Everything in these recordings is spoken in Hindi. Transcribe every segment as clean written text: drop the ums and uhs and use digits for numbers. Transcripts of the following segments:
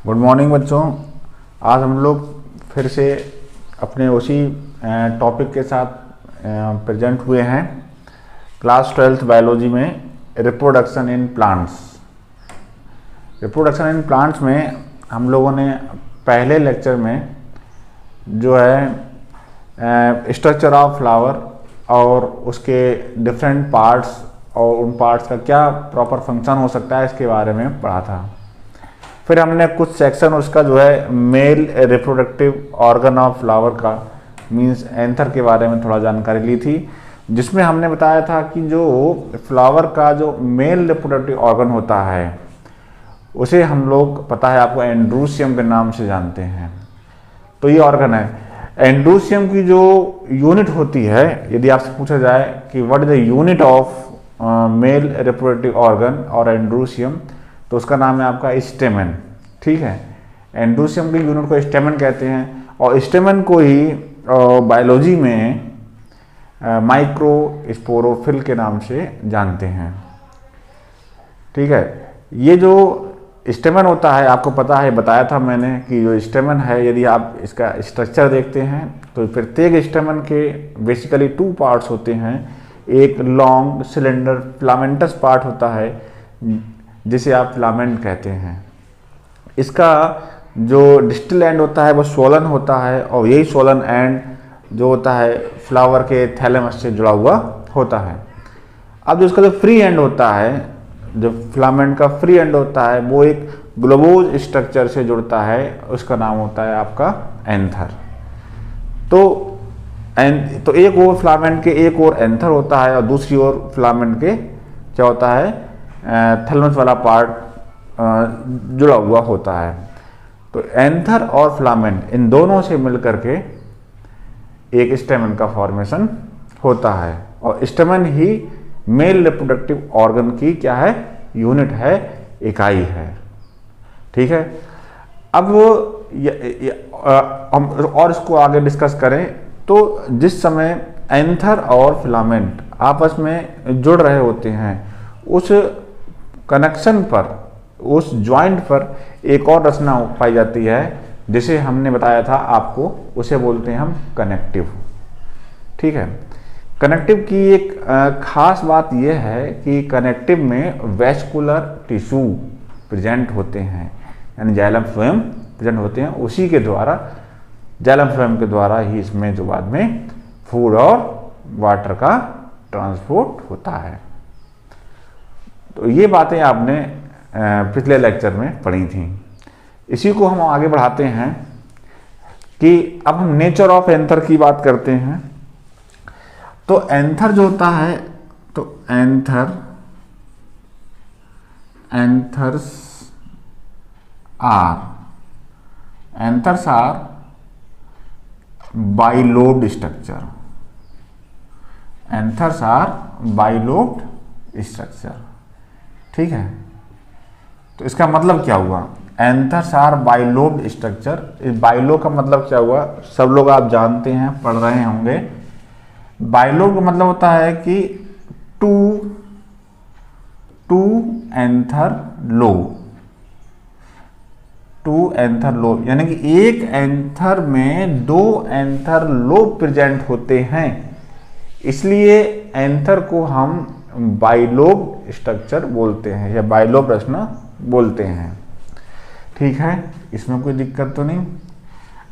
गुड मॉर्निंग बच्चों। आज हम लोग फिर से अपने उसी टॉपिक के साथ प्रेजेंट हुए हैं क्लास 12th बायोलॉजी में reproduction in plants. Reproduction in plants में हम लोगों ने पहले लेक्चर में जो है स्ट्रक्चर ऑफ फ्लावर और उसके डिफरेंट पार्ट्स और उन पार्ट्स का क्या प्रॉपर फंक्शन हो सकता है इसके बारे में पढ़ा था। फिर हमने कुछ सेक्शन उसका जो है male reproductive organ of flower का मींस एंथर के बारे में थोड़ा जानकारी ली थी, जिसमें हमने बताया था कि जो फ्लावर का जो मेल रिप्रोडक्टिव ऑर्गन होता है उसे हम लोग पता है आपको एंड्रूसियम के नाम से जानते हैं। तो ये ऑर्गन है। एंड्रूसियम की जो यूनिट होती है, यदि आपसे पूछा जाए कि what is the unit of male reproductive organ और एंड्रूसियम, तो उसका नाम है आपका स्टेमन। ठीक है, एंड्रूसियम की यूनिट को स्टेमन कहते हैं और स्टेमन को ही बायोलॉजी में माइक्रो स्पोरोफिल के नाम से जानते हैं। ठीक है, ये जो स्टेमन होता है आपको पता है, बताया था मैंने कि जो स्टेमन है, यदि आप इसका स्ट्रक्चर देखते हैं तो प्रत्येक स्टेमन के बेसिकली 2 पार्ट्स होते हैं। एक लॉन्ग सिलेंडर फिलामेंटस पार्ट होता है जिसे आप फिलामेंट कहते हैं। इसका जो डिस्टल एंड होता है वो सोलन होता है और यही सोलन एंड जो होता है फ्लावर के थैलेमस से जुड़ा हुआ होता है। अब जो इसका जो फ्री एंड होता है, जो फिलामेंट का फ्री एंड होता है, वो एक ग्लोबोज स्ट्रक्चर से जुड़ता है, उसका नाम होता है आपका एंथर। तो एक और फिलामेंट के एक और एंथर होता है और दूसरी ओर फिलामेंट के क्या होता है, थैलेमस वाला पार्ट जुड़ा हुआ होता है। तो एंथर और फिलामेंट इन दोनों से मिलकर के एक स्टेमन का फॉर्मेशन होता है और स्टेमन ही मेल रिप्रोडक्टिव ऑर्गन की क्या है, यूनिट है, इकाई है। ठीक है, अब हम और इसको आगे डिस्कस करें तो जिस समय एंथर और फिलामेंट आपस में जुड़ रहे होते हैं, उस कनेक्शन पर, उस जॉइंट पर एक और रचना पाई जाती है जिसे हमने बताया था आपको, उसे बोलते हैं हम कनेक्टिव। ठीक है, कनेक्टिव की एक खास बात यह है कि कनेक्टिव में वेस्कुलर टिश्यू प्रेजेंट होते हैं, यानी जाइलम फ्लोएम प्रेजेंट होते हैं। उसी के द्वारा, जाइलम फ्लोएम के द्वारा ही इसमें जो बाद में फूड और वाटर का ट्रांसपोर्ट होता है। तो ये बातें आपने पिछले लेक्चर में पढ़ी थी। इसी को हम आगे बढ़ाते हैं कि अब हम नेचर ऑफ एंथर की बात करते हैं। तो एंथर जो होता है, तो anthers are bilobed structure. Anthers are bilobed structure. ठीक है, तो इसका मतलब क्या हुआ, एंथर्स आर बाइलोब्ड स्ट्रक्चर। बाइलो का मतलब क्या हुआ, सब लोग आप जानते हैं, पढ़ रहे होंगे। बाइलोब का मतलब होता है कि टू एंथर लोब, यानी कि एक एंथर में 2 एंथर लोब प्रेजेंट होते हैं, इसलिए एंथर को हम बाइलोब स्ट्रक्चर बोलते हैं या बाइलोब रचना बोलते हैं। ठीक है, इसमें कोई दिक्कत तो नहीं।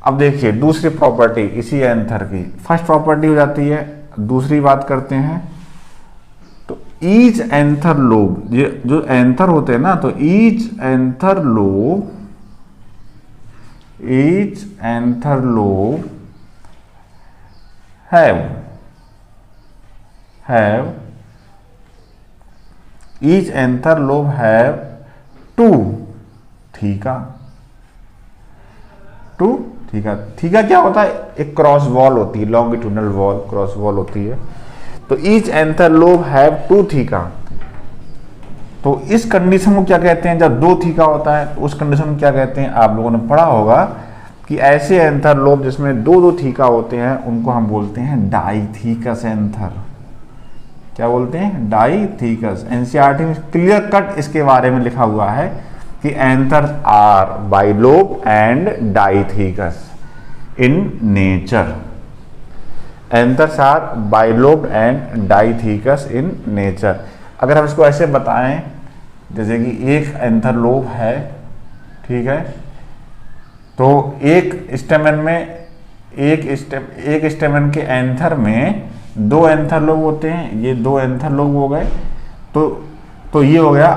अब देखिए दूसरी प्रॉपर्टी इसी एंथर की, फर्स्ट प्रॉपर्टी हो जाती है, दूसरी बात करते हैं। तो ईच एंथर लोब, जो एंथर होते हैं ना, तो each anther lobe each anther lobe have 2 theca. Theca क्या होता है, एक क्रॉस वॉल होती है, लॉन्गिट्यूडनल वॉल, क्रॉस वॉल होती है। तो each anther lobe have 2 theca. तो इस कंडीशन को क्या कहते हैं, जब 2 थीका होता है, तो उस कंडीशन को क्या कहते हैं, आप लोगों ने पढ़ा होगा कि ऐसे एंथर लोब जिसमें 2 थीका होते हैं उनको हम बोलते हैं डाइथीकस एंथर। क्या बोलते हैं, डाइथीकस। एनसीईआरटी में क्लियर कट इसके बारे में लिखा हुआ है कि anthers are bilobe and dithecous in nature. Anthers are bilobe and dithecous in nature. अगर हम इसको ऐसे बताएं जैसे कि एक एंथर लोब है, ठीक है, तो एक स्टेमन में एक स्टेमन के एंथर में 2 एंथर लोब होते हैं। ये 2 एंथर लोब हो गए, तो ये हो गया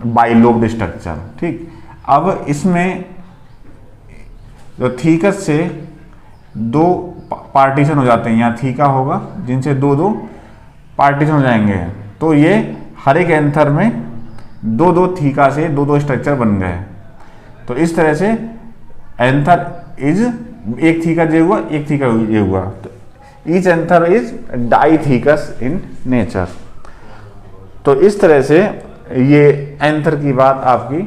बाइलोब्ड स्ट्रक्चर। ठीक, अब इसमें जो थीकस से 2 पार्टीशन हो जाते हैं, यहाँ थीका होगा जिनसे 2 पार्टीशन हो जाएंगे, तो ये हर एक एंथर में 2 थीका से 2 स्ट्रक्चर बन गए। तो इस तरह से एंथर इज एक थीका जे हुआ, एक थीका ये हुआ, तो each anther is dithecous in nature. तो इस तरह से ये एंथर की बात आपकी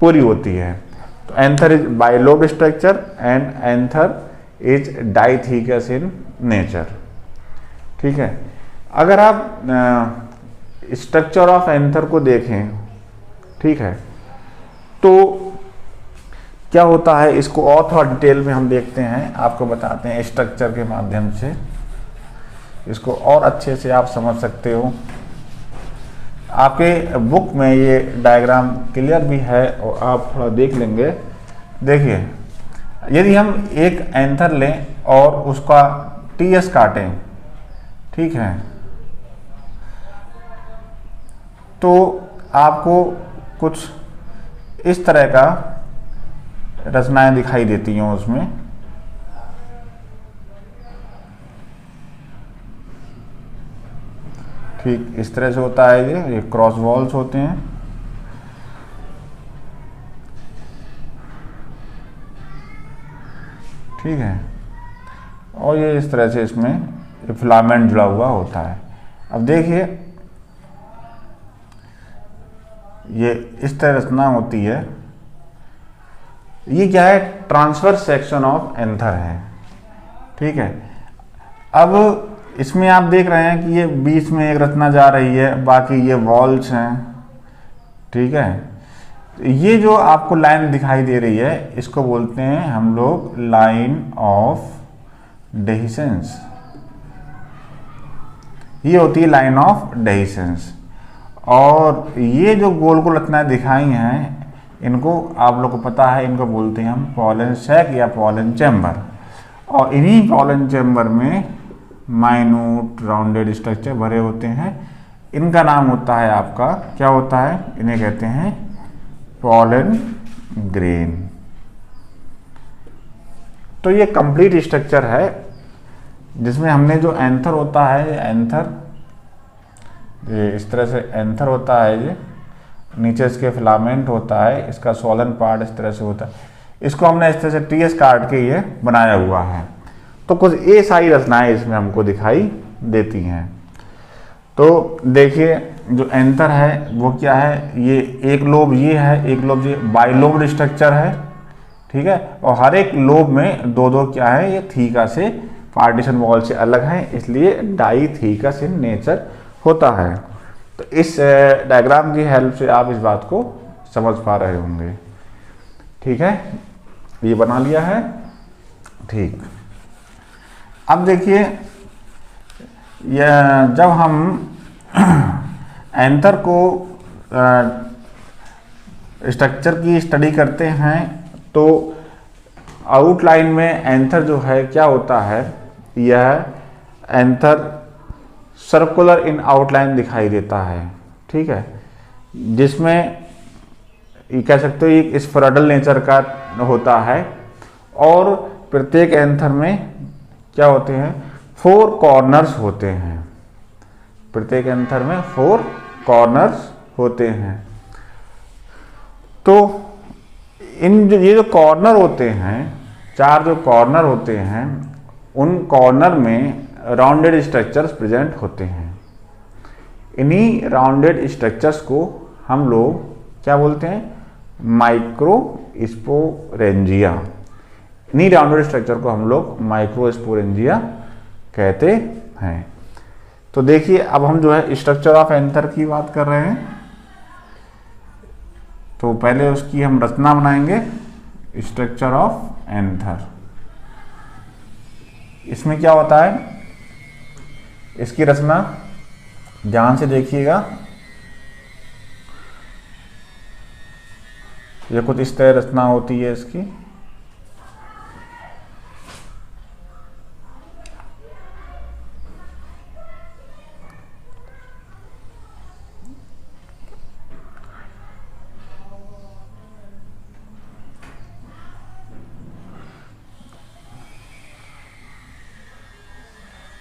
पूरी होती है। तो anther is bilobed structure and anther is dithecous in nature. ठीक है, अगर आप स्ट्रक्चर ऑफ एंथर को देखें, ठीक है, तो क्या होता है इसको और थोड़ा डिटेल में हम देखते हैं, आपको बताते हैं स्ट्रक्चर के माध्यम से, इसको और अच्छे से आप समझ सकते हो। आपके बुक में ये डायग्राम क्लियर भी है और आप थोड़ा देख लेंगे। देखिए, यदि हम एक एंथर लें और उसका टीएस काटें, ठीक है, तो आपको कुछ इस तरह का रचनाएं दिखाई देती हैं उसमें। ठीक इस तरह से होता है, ये क्रॉस वॉल्स होते हैं। ठीक है, और ये इस तरह से इसमें फिलामेंट जुड़ा हुआ होता है। अब देखिए, ये इस तरह रचना होती है। ये क्या है, ट्रांसवर्स सेक्शन ऑफ एंथर है। ठीक है, अब इसमें आप देख रहे हैं कि ये बीच में एक रचना जा रही है, बाकी ये वॉल्स हैं। ठीक है, ये जो आपको लाइन दिखाई दे रही है इसको बोलते हैं हम लोग लाइन ऑफ डेहिसेंस। ये होती है लाइन ऑफ डेहिसेंस। और ये जो गोल गोल रचनाएं दिखाई हैं, इनको आप लोग को पता है, इनको बोलते हैं हम पॉलन सैक या पॉलन चैम्बर। और इन्हीं पॉलन चैम्बर में माइन्यूट राउंडेड स्ट्रक्चर भरे होते हैं। इनका नाम होता है आपका, क्या होता है, इन्हें कहते हैं पॉलन ग्रेन। तो ये कंप्लीट स्ट्रक्चर है जिसमें हमने जो एंथर होता है, एंथर ये इस तरह से एंथर होता है, ये नीचे इसके फिलामेंट होता है, इसका सोलन पार्ट इस तरह से होता है। इसको हमने इस तरह से टीएस काट के ये बनाया हुआ है। तो कुछ ये सारी रचनाएं इसमें हमको दिखाई देती हैं। तो देखिए, जो एंथर है वो क्या है, ये एक लोब ये है, एक लोब ये बाइलोब्ड स्ट्रक्चर है। ठीक है, और हर एक लोब में 2 क्या है, ये थीका से पार्टीशन वॉल से अलग है, इसलिए डाइथीकस इन नेचर होता है। तो इस डायग्राम की हेल्प से आप इस बात को समझ पा रहे होंगे। ठीक है, ये बना लिया है। ठीक, अब देखिए, जब हम एंथर को स्ट्रक्चर की स्टडी करते हैं तो आउटलाइन में एंथर जो है क्या होता है, यह एंथर सर्कुलर इन आउटलाइन दिखाई देता है। ठीक है, जिसमें ये कह सकते हो एक स्फेरॉइडल नेचर का होता है। और प्रत्येक एंथर में क्या होते हैं, 4 कॉर्नर्स होते हैं। प्रत्येक एंथर में 4 कॉर्नर्स होते हैं। तो ये जो कॉर्नर होते हैं, 4 जो कॉर्नर होते हैं, उन कॉर्नर में राउंडेड स्ट्रक्चर्स प्रेजेंट होते हैं। इन्हीं राउंडेड स्ट्रक्चर्स को हम लोग क्या बोलते हैं, माइक्रोस्पोरेंजिया। इन्हीं राउंडेड स्ट्रक्चर को हम लोग माइक्रोस्पोरेंजिया कहते हैं। तो देखिए, अब हम जो है स्ट्रक्चर ऑफ एंथर की बात कर रहे हैं। तो पहले उसकी हम रचना बनाएंगे, स्ट्रक्चर ऑफ एंथर। इसमें क्या होता है, इसकी रचना ध्यान से देखिएगा। ये कुछ इस तरह रचना होती है इसकी।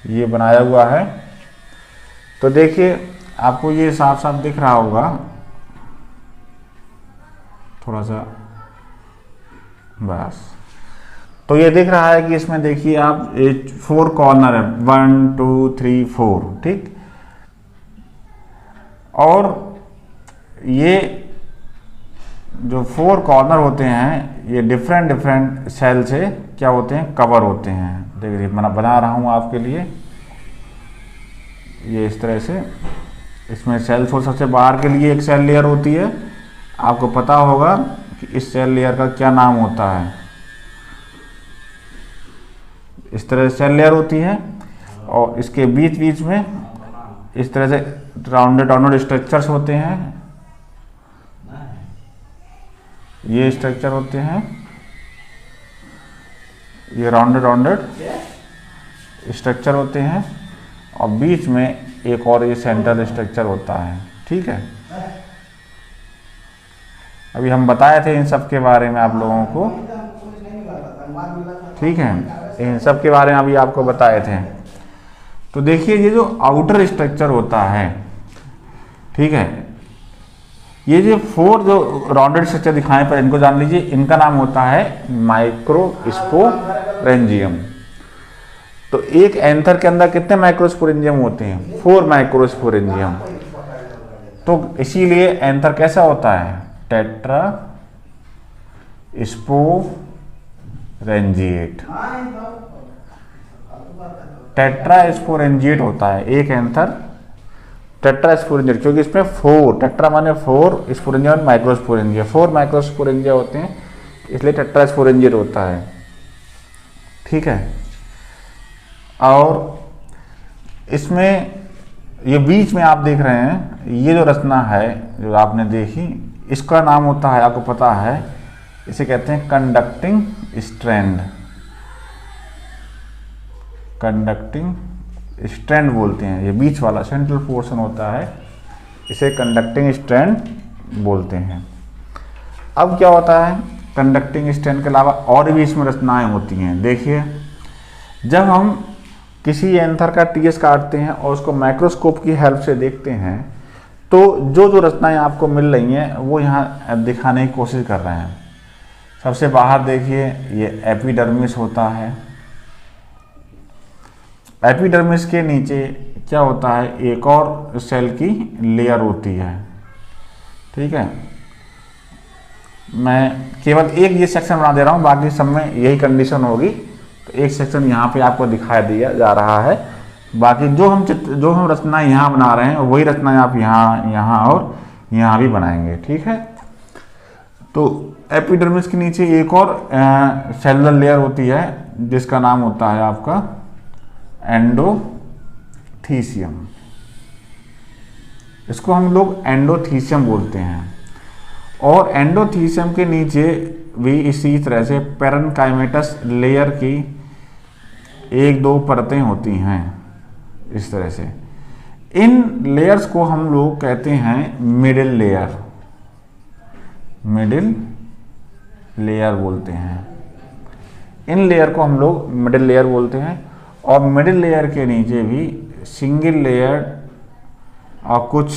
ये बनाया हुआ है, तो देखिए आपको ये साफ साफ दिख रहा होगा, थोड़ा सा बस। तो ये दिख रहा है कि इसमें देखिए आप 4 कॉर्नर है, 1 2 3 4, ठीक। और ये जो 4 कॉर्नर होते हैं ये डिफरेंट डिफरेंट सेल से क्या होते हैं, कवर होते हैं। देखिए मैं बना रहा हूँ आपके लिए, ये इस तरह से। इसमें सेल फोर सबसे बाहर के लिए एक सेल लेयर होती है, आपको पता होगा कि इस सेल लेयर का क्या नाम होता है। इस तरह से सेल लेयर होती है और इसके बीच बीच में इस तरह से राउंडेड राउंडेड स्ट्रक्चर्स होते हैं, ये स्ट्रक्चर होते हैं, ये राउंडेड राउंडेड स्ट्रक्चर होते हैं, और बीच में एक और ये सेंट्रल स्ट्रक्चर होता है, ठीक है। अभी हम बताए थे इन सब के बारे में आप लोगों को, ठीक है, इन सब के बारे में अभी आपको बताए थे। तो देखिए ये जो आउटर स्ट्रक्चर होता है, ठीक है, ये जो 4 जो राउंडेड स्ट्रक्चर दिखाए पर इनको जान लीजिए, इनका नाम होता है माइक्रोस्पोरेंजियम। तो एक एंथर के अंदर कितने माइक्रोस्पोरेंजियम होते हैं, 4 माइक्रोस्पोरेंजियम। तो इसीलिए एंथर कैसा होता है, टेट्रा स्पोरेंजिएट, टेट्रा स्पोरेंजिएट होता है एक एंथर, टेट्रा स्पोरेंजिएट, क्योंकि इसमें 4, टेट्रा माने 4, स्पोरेंजिया माइक्रोस्पोरेंजिया, 4 माइक्रोस्पोरेंजिया होते हैं, इसलिए टेट्रा स्पोरेंजिएट होता है, ठीक है। और इसमें ये बीच में आप देख रहे हैं, ये जो रचना है जो आपने देखी, इसका नाम होता है, आपको पता है, इसे कहते हैं कंडक्टिंग स्ट्रैंड, कंडक्टिंग स्ट्रैंड बोलते हैं। ये बीच वाला सेंट्रल पोर्शन होता है, इसे कंडक्टिंग स्ट्रैंड बोलते हैं। अब क्या होता है, कंडक्टिंग स्ट्रैंड के अलावा और भी इसमें रचनाएं होती हैं। देखिए जब हम किसी एंथर का टीएस काटते हैं और उसको माइक्रोस्कोप की हेल्प से देखते हैं, तो जो जो रचनाएं आपको मिल रही हैं वो यहाँ दिखाने की कोशिश कर रहे हैं। सबसे बाहर देखिए ये एपिडर्मिस होता है, एपिडर्मिस के नीचे क्या होता है, एक और सेल की लेयर होती है, ठीक है। मैं केवल एक ये सेक्शन बना दे रहा हूँ, बाकी सब में यही कंडीशन होगी। तो एक सेक्शन यहाँ पे आपको दिखाई दिया जा रहा है, बाकी जो हम रचनाएं यहाँ बना रहे हैं वही रचनाएं आप यहाँ और यहाँ भी बनाएंगे, ठीक है। तो एपिडर्मिस के नीचे एक और सेलुलर लेयर होती है जिसका नाम होता है आपका एंडोथीसियम, इसको हम लोग एंडोथीसियम बोलते हैं। और एंडोथीसियम के नीचे भी इसी तरह से पेरेन्काइमेटस लेयर की 1-2 परतें होती हैं, इस तरह से। इन लेयर्स को हम लोग कहते हैं मिडिल लेयर, मिडिल लेयर बोलते हैं। इन लेयर को हम लोग मिडिल लेयर बोलते हैं। और मिडिल लेयर के नीचे भी सिंगल लेयर और कुछ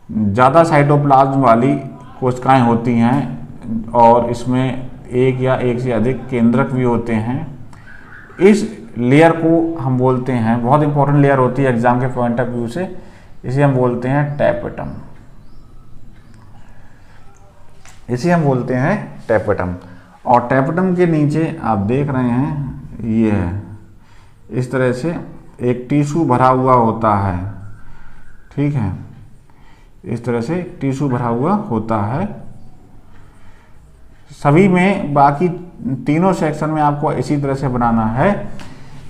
ज़्यादा साइटोप्लाज्म वाली कोशिकाएं होती हैं, और इसमें एक या एक से अधिक केंद्रक भी होते हैं। इस लेयर को हम बोलते हैं, बहुत इंपॉर्टेंट लेयर होती है एग्जाम के पॉइंट ऑफ व्यू से, इसे हम बोलते हैं टैपेटम, इसे हम बोलते हैं टैपेटम। और टैपेटम के नीचे आप देख रहे हैं ये है, इस तरह से एक टिश्यू भरा हुआ होता है, ठीक है। इस तरह से टिश्यू भरा हुआ होता है। सभी में बाकी तीनों सेक्शन में आपको इसी तरह से बनाना है।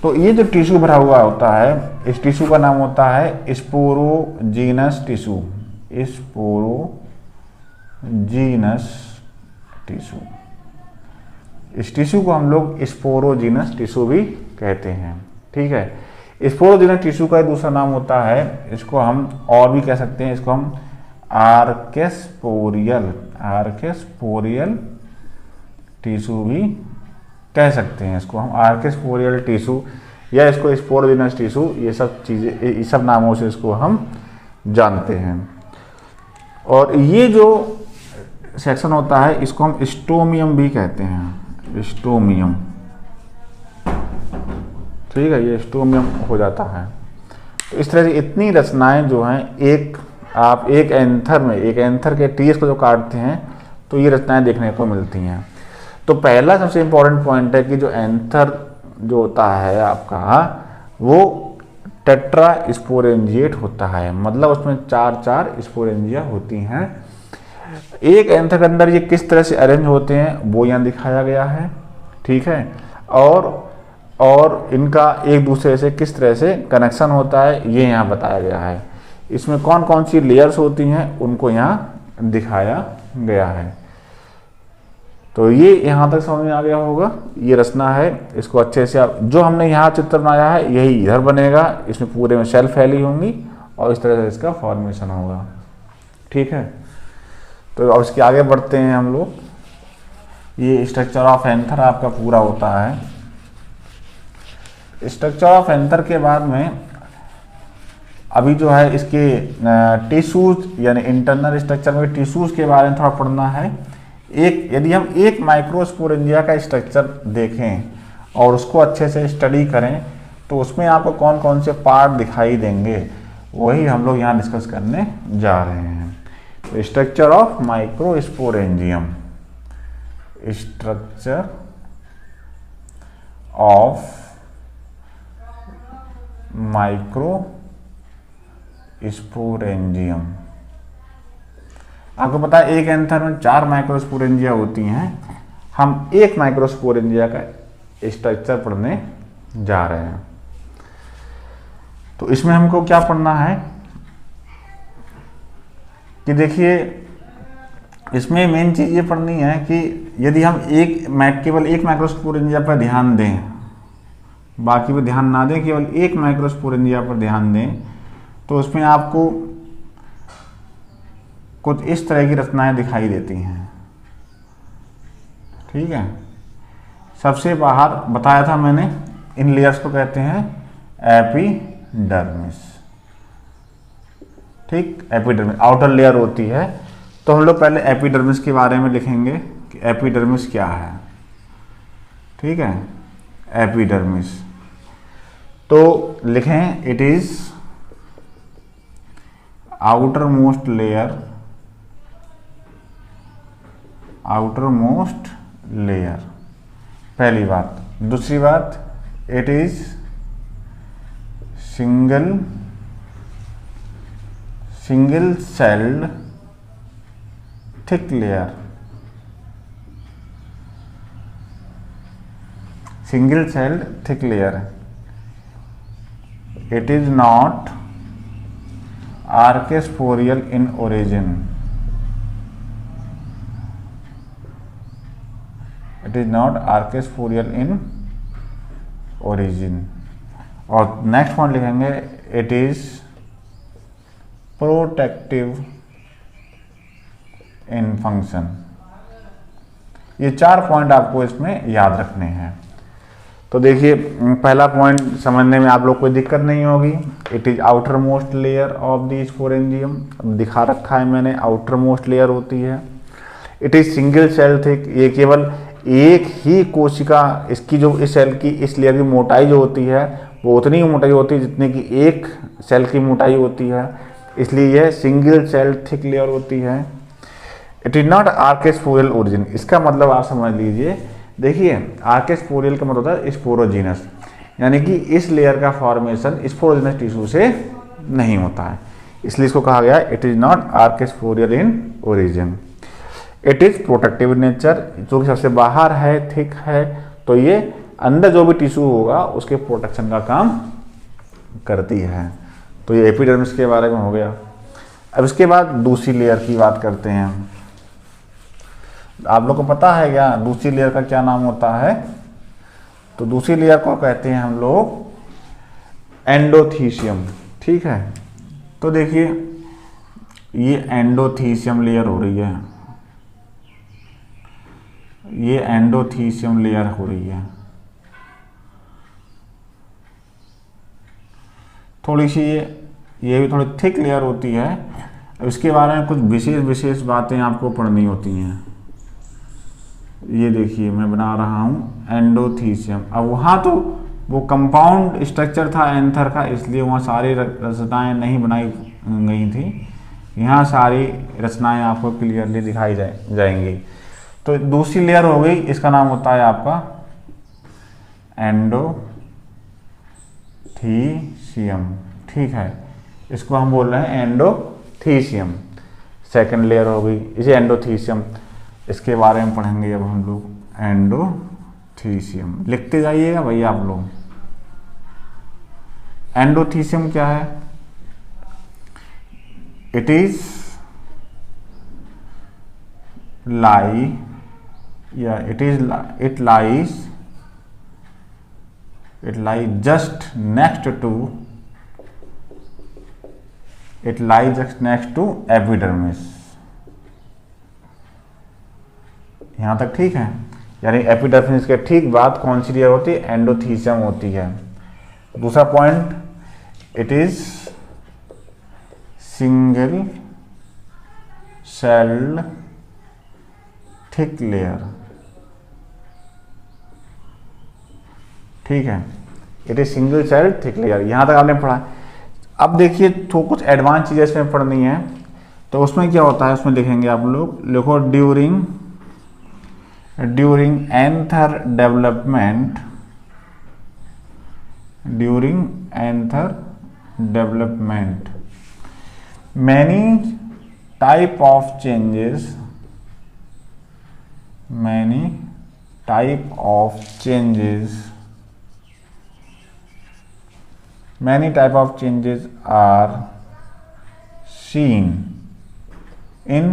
तो ये जो टिश्यू भरा हुआ होता है, इस टिश्यू का नाम होता है स्पोरोजीनस टिश्यू। स्पोरोजीनस टिश्यू, इस टिश्यू को हम लोग स्पोरोजीनस टिश्यू भी कहते हैं। ठीक है, स्पोरोजीनस टिश्यू का दूसरा नाम होता है, इसको हम और भी कह सकते हैं, इसको हम आर्केस्पोरियल टिश्यू भी कह सकते हैं। इसको हम आर्केस्पोरियल टिश्यू या इसको स्पोरोजीनस टिश्यू, ये सब चीज़ें, इस सब नामों से इसको हम जानते हैं। और ये जो सेक्शन होता है इसको हम स्टोमियम भी कहते हैं, स्टोमियम। ठीक है, ये स्टोमियम हो जाता है। तो इस तरह से इतनी रचनाएं जो हैं, आप एक एंथर के टीएस को जो काटते हैं तो ये रचनाएं देखने को मिलती हैं। तो पहला सबसे इम्पोर्टेंट पॉइंट है कि जो एंथर जो होता है आपका, वो टेट्रा स्पोरेंजिएट होता है, मतलब उसमें 4 स्पोरेंजिया होती हैं। एक एंथर के अंदर ये किस तरह से अरेंज होते हैं वो यहाँ दिखाया गया है। ठीक है, और इनका एक दूसरे से किस तरह से कनेक्शन होता है ये यहाँ बताया गया है। इसमें कौन कौन सी लेयर्स होती हैं उनको यहाँ दिखाया गया है। तो ये यहाँ तक समझ में आ गया होगा। ये रचना है, इसको अच्छे से आप, जो हमने यहाँ चित्र बनाया है यही इधर बनेगा। इसमें पूरे में सेल फैली होंगी और इस तरह से इसका फॉर्मेशन होगा। ठीक है, तो अब इसके आगे बढ़ते हैं हम लोग। ये स्ट्रक्चर ऑफ एंथर आपका पूरा होता है। स्ट्रक्चर ऑफ एंथर के बाद में अभी जो है इसके टिश्यूज यानी इंटरनल स्ट्रक्चर में टिश्यूज के बारे में थोड़ा पढ़ना है। यदि हम एक माइक्रोस्पोरेंजिया का स्ट्रक्चर देखें और उसको अच्छे से स्टडी करें तो उसमें आपको कौन कौन से पार्ट दिखाई देंगे, वही हम लोग यहाँ डिस्कस करने जा रहे हैं। तो structure of microsporangium, structure of microsporangium. आपको पता है एक एंथर में 4 माइक्रोस्पोरेंजिया होती हैं। हम एक माइक्रोस्पोरेंजिया का स्ट्रक्चर पढ़ने जा रहे हैं। तो इसमें हमको क्या पढ़ना है कि देखिए, इसमें मेन चीज़ ये पढ़नी है कि यदि हम केवल एक माइक्रोस्पोरेंजिया पर ध्यान दें, बाकी पर ध्यान ना दें, केवल एक माइक्रोस्पोरेंजिया पर ध्यान दें, तो उसमें आपको कुछ इस तरह की रचनाएं दिखाई देती हैं। ठीक है, सबसे बाहर बताया था मैंने, इन लेयर्स को कहते हैं एपिडर्मिस। ठीक, एपिडर्मिस आउटर लेयर होती है। तो हम लोग पहले एपिडर्मिस के बारे में लिखेंगे कि एपिडर्मिस क्या है। ठीक है, एपिडर्मिस तो लिखें, it is outer most layer, पहली बात। दूसरी बात, it is single celled thick layer, single celled thick layer. It is not archesporial in origin, it is not archesporial in origin. और नेक्स्ट पॉइंट लिखेंगे, it is protective in function. ये 4 पॉइंट आपको इसमें याद रखने हैं। तो देखिए, पहला पॉइंट समझने में आप लोग कोई दिक्कत नहीं होगी। It is outer most layer of the sporangium, दिखा रखा है मैंने, आउटर मोस्ट लेयर होती है। It is single cell thick, ये केवल एक ही कोशिका, इसकी जो इस सेल की इस लेयर की मोटाई जो होती है वो उतनी मोटाई होती है जितनी कि एक सेल की मोटाई होती है, इसलिए यह सिंगल सेल थिक लेयर होती है। इट इज नॉट आर्केस्पोरियल ओरिजिन, इसका मतलब आप समझ लीजिए। देखिए, आर्केस्पोरियल का मतलब होता है स्पोरोजीनस, यानी कि इस लेयर का फॉर्मेशन स्पोरोजीनस टिश्यू से नहीं होता है। इसलिए इसको कहा गया it is not archesporial in origin. It is protective in nature, जो कि सबसे बाहर है, थिक है, तो ये अंदर जो भी टिश्यू होगा उसके प्रोटेक्शन का काम करती है। तो ये एपिडर्मिस के बारे में हो गया। अब इसके बाद दूसरी लेयर की बात करते हैं। आप लोग को पता है क्या दूसरी लेयर का क्या नाम होता है? तो दूसरी लेयर को कहते हैं हम लोग एंडोथीसियम। ठीक है, तो देखिए ये एंडोथीसियम लेयर हो रही है, ये एंडोथीसियम लेयर हो रही है। थोड़ी सी ये भी थोड़ी थिक लेयर होती है। अब इसके बारे में कुछ विशेष बातें आपको पढ़नी होती हैं। ये देखिए मैं बना रहा हूँ एंडोथीसियम। अब वहाँ तो वो कंपाउंड स्ट्रक्चर था एंथर का, इसलिए वहाँ सारी रचनाएं नहीं बनाई गई थी। यहाँ सारी रचनाएं आपको क्लियरली दिखाई जाएंगी। तो दूसरी लेयर हो गई, इसका नाम होता है आपका एंडोथीसियम। ठीक है, इसको हम बोल रहे हैं एंडोथीसियम। सेकंड लेयर हो गई, इसे एंडोथीसियम, इसके बारे में पढ़ेंगे अब हम लोग। एंडोथीसियम लिखते जाइएगा भैया आप लोग। एंडोथीसियम क्या है? It is it lies just next to epidermis। यहां तक ठीक है? यानी एपिडर्मिस के ठीक बाद कौन सी लेयर होती है? एंडोथीसियम होती है। दूसरा point, it is single celled thick layer. ठीक है, it is single celled thick layer. यहां तक आपने पढ़ा। अब देखिए तो कुछ एडवांस चीजें इसमें पढ़नी है, तो उसमें क्या होता है उसमें लिखेंगे आप लोग। लिखो during anther development many type of changes are seen in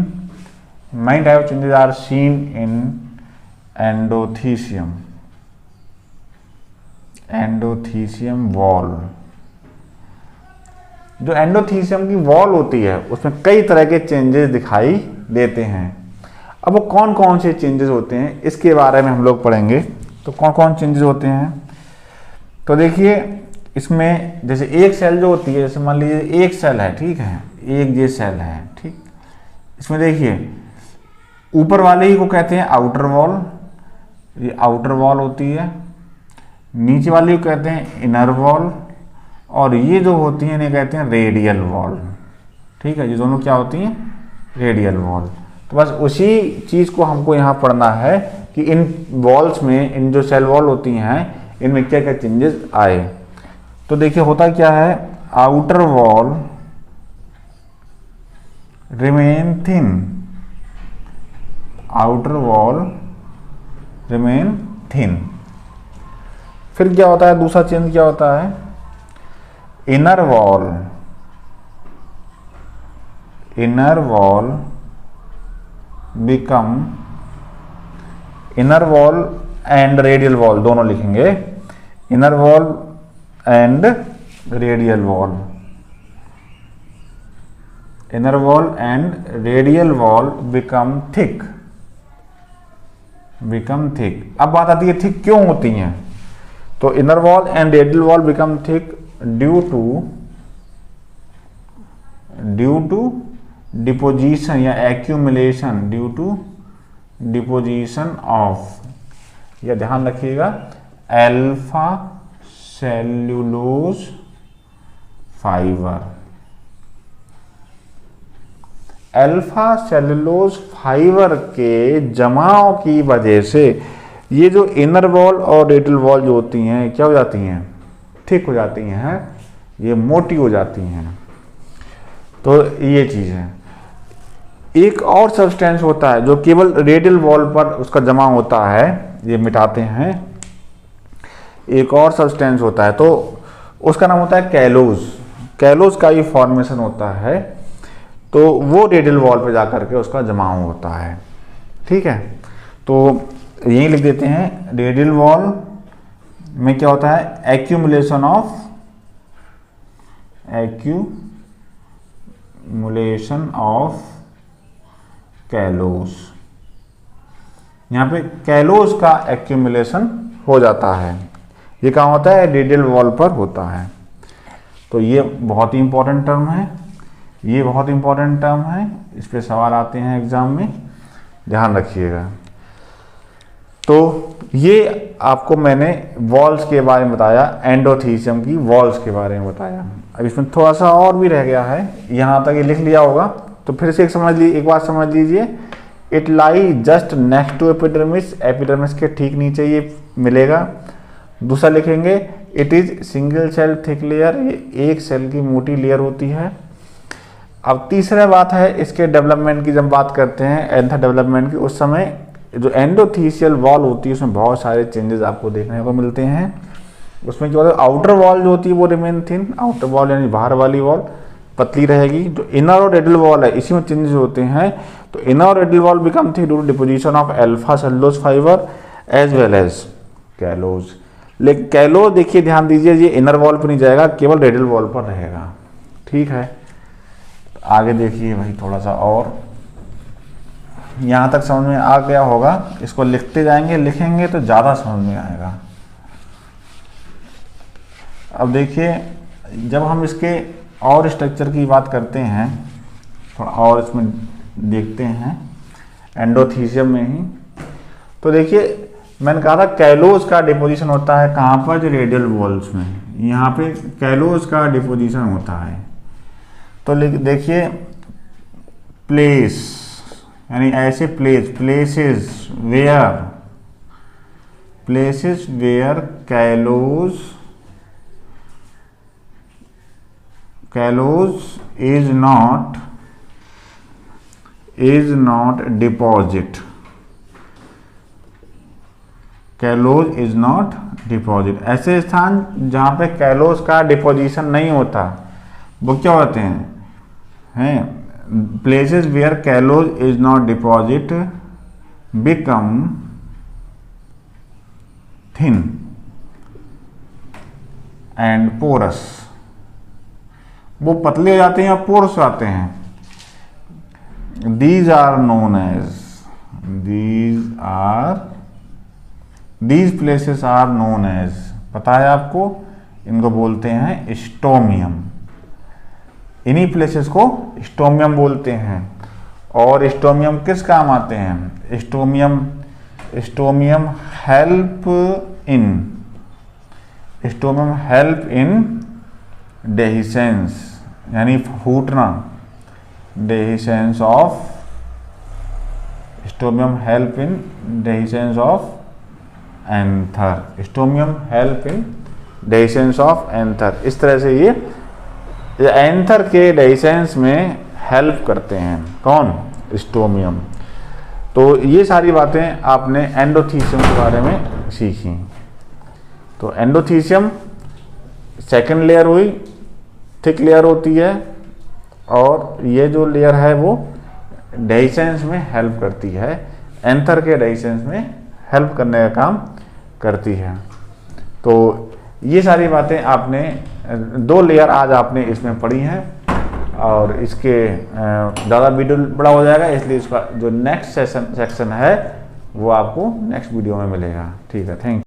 endothecium wall. जो एंडोथीसियम की वॉल होती है उसमें कई तरह के चेंजेस दिखाई देते हैं। अब वो कौन कौन से चेंजेस होते हैं इसके बारे में हम लोग पढ़ेंगे। तो कौन कौन चेंजेस होते हैं? तो देखिए इसमें जैसे एक सेल जो होती है, जैसे मान लीजिए एक सेल है, ठीक है, एक ये सेल है, ठीक। इसमें देखिए ऊपर वाले ही को कहते हैं आउटर वॉल, ये आउटर वॉल होती है। नीचे वाली को कहते हैं इनर वॉल, और ये जो होती हैं इन्हें कहते हैं रेडियल वॉल। ठीक है, ये दोनों क्या होती हैं? Radial wall. तो बस उसी चीज़ को हमको यहाँ पढ़ना है कि इन वॉल्स में, इन जो सेल वॉल होती हैं इनमें क्या क्या चेंजेस आए। तो देखिए होता क्या है, outer wall remain thin, outer wall remain thin. फिर क्या होता है, दूसरा चेंज क्या होता है, inner wall become, inner wall and radial wall दोनों लिखेंगे, inner wall and radial wall, inner wall and radial wall become thick. अब बात आती है थिक क्यों होती हैं। तो inner wall and radial wall become thick due to deposition या accumulation, due to deposition of, यह ध्यान रखिएगा, alpha cellulose fibre. Alpha cellulose fibre के जमाव की वजह से ये जो इनर वॉल और रेडियल वॉल जो होती हैं क्या हो जाती हैं, थिक हो जाती हैं, ये मोटी हो जाती हैं। तो ये चीज़ है। एक और सब्सटेंस होता है जो केवल रेडियल वॉल पर उसका जमा होता है, ये मिटाते हैं। एक और सब्सटेंस होता है तो उसका नाम होता है कैलोज। कैलोज का ही फॉर्मेशन होता है, तो वो रेडियल वॉल पे जाकर के उसका जमाव होता है। ठीक है, तो यही लिख देते हैं, रेडियल वॉल में क्या होता है, एक्यूमुलेशन ऑफ कैलोज। यहाँ पे कैलोज का एक्यूमुलेशन हो जाता है, ये कहाँ होता है, रेडियल वॉल पर होता है। तो ये बहुत ही इंपॉर्टेंट टर्म है, ये बहुत इंपॉर्टेंट टर्म है, इस पे सवाल आते हैं एग्जाम में, ध्यान रखिएगा। तो ये आपको मैंने वॉल्स के बारे में बताया, एंडोथीसियम की वॉल्स के बारे में बताया। अब इसमें थोड़ा सा और भी रह गया है, यहाँ तक ये लिख लिया होगा, तो फिर से एक बात समझ लीजिए। It lie just next to epidermis, epidermis के ठीक नीचे ये मिलेगा। दूसरा लिखेंगे, it is single cell thick layer, ये एक सेल की मोटी लेयर होती है। अब तीसरा बात है, इसके डेवलपमेंट की जब बात करते हैं, एंथर डेवलपमेंट की, उस समय जो एंडोथीसियल वॉल होती है उसमें बहुत सारे चेंजेस आपको देखने को मिलते हैं। उसमें क्या होता है, आउटर वॉल जो होती है वो रिमेन थिन, आउटर वॉल यानी बाहर वाली वॉल पतली रहेगी। जो इनर और रेडियल वॉल है इसी में चेंजेस होते हैं। तो इनर और radial wall become thin due to deposition of alpha cellulose fibre as well as callose. लेकिन कैलोज देखिए, ध्यान दीजिए, ये इनर वॉल पर नहीं जाएगा, केवल रेडियल वॉल पर रहेगा। ठीक है, आगे देखिए भाई, थोड़ा सा और यहाँ तक समझ में आ गया होगा। इसको लिखते जाएंगे, लिखेंगे तो ज़्यादा समझ में आएगा। अब देखिए, जब हम इसके और स्ट्रक्चर की बात करते हैं, थोड़ा और इसमें देखते हैं एंडोथीसियम में ही, तो देखिए मैंने कहा था कैलोज का डिपोजिशन होता है कहाँ पर, जो रेडियल वॉल्स में, यहाँ पे कैलोज का डिपोजिशन होता है। तो देखिए, प्लेस यानी ऐसे places where callose is not deposit, callose is not deposit. ऐसे स्थान जहाँ पे कैलोज का डिपोजिशन नहीं होता वो क्या होते हैं, places where callose is not deposit become thin and porous, वो पतले हो जाते हैं या पोरस आते हैं। these places are known as, पता है आपको, इनको बोलते हैं स्टोमियम। इन्हीं प्लेसेस को स्टोमियम बोलते हैं। और स्टोमियम किस काम आते हैं, स्टोमियम हेल्प इन डेहिसेंस यानी फूटना, dehiscence of, stomium help in dehiscence of anther, stomium help in dehiscence of anther. इस तरह से ये एंथर के डेहिसेंस में हेल्प करते हैं, कौन, स्टोमियम। तो ये सारी बातें आपने एंडोथीसियम के बारे में सीखी। तो एंडोथीसियम सेकंड लेयर हुई, थिक लेयर होती है, और ये जो लेयर है वो डेहिसेंस में हेल्प करती है, एंथर के डेहिसेंस में हेल्प करने का काम करती है। तो ये सारी बातें आपने, 2 लेयर आज आपने इसमें पढ़ी हैं, और इसके ज़्यादा वीडियो बड़ा हो जाएगा, इसलिए इसका जो नेक्स्ट सेक्शन है वो आपको नेक्स्ट वीडियो में मिलेगा। ठीक है, थैंक यू।